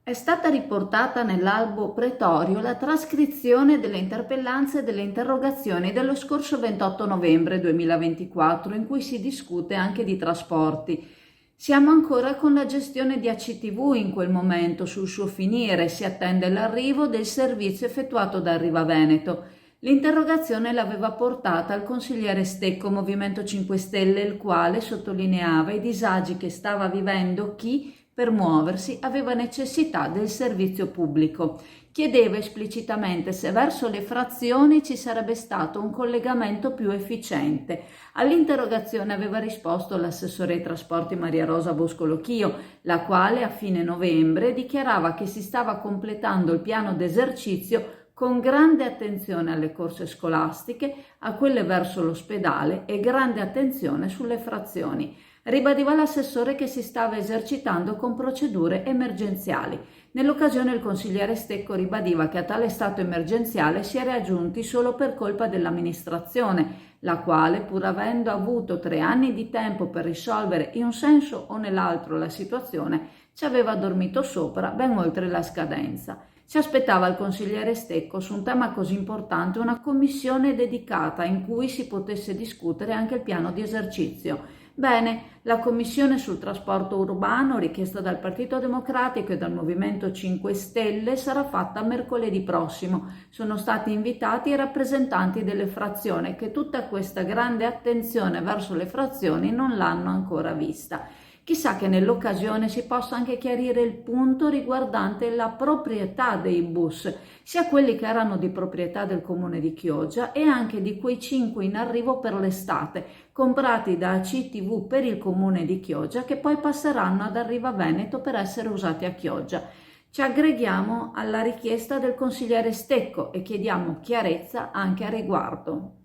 È stata riportata nell'albo pretorio la trascrizione delle interpellanze e delle interrogazioni dello scorso 28 novembre 2024, in cui si discute anche di trasporti. Siamo ancora con la gestione di ACTV in quel momento, sul suo finire si attende l'arrivo del servizio effettuato da Arriva Veneto. L'interrogazione l'aveva portata al consigliere Stecco, Movimento 5 Stelle, il quale sottolineava i disagi che stava vivendo chi per muoversi aveva necessità del servizio pubblico. Chiedeva esplicitamente se verso le frazioni ci sarebbe stato un collegamento più efficiente. All'interrogazione aveva risposto l'assessore ai trasporti Maria Rosa Boscolo-Chio, la quale a fine novembre dichiarava che si stava completando il piano d'esercizio con grande attenzione alle corse scolastiche, a quelle verso l'ospedale e grande attenzione sulle frazioni. Ribadiva l'assessore che si stava esercitando con procedure emergenziali. Nell'occasione il consigliere Stecco ribadiva che a tale stato emergenziale si era giunti solo per colpa dell'amministrazione, la quale, pur avendo avuto 3 anni di tempo per risolvere in un senso o nell'altro la situazione, ci aveva dormito sopra ben oltre la scadenza. Si aspettava il consigliere Stecco su un tema così importante una commissione dedicata in cui si potesse discutere anche il piano di esercizio. Bene, la commissione sul trasporto urbano richiesta dal Partito Democratico e dal Movimento 5 Stelle sarà fatta mercoledì prossimo. Sono stati invitati i rappresentanti delle frazioni che tutta questa grande attenzione verso le frazioni non l'hanno ancora vista. Chissà che nell'occasione si possa anche chiarire il punto riguardante la proprietà dei bus, sia quelli che erano di proprietà del comune di Chioggia e anche di quei 5 in arrivo per l'estate, comprati da ACTV per il comune di Chioggia, che poi passeranno ad Arriva Veneto per essere usati a Chioggia. Ci aggreghiamo alla richiesta del consigliere Stecco e chiediamo chiarezza anche a riguardo.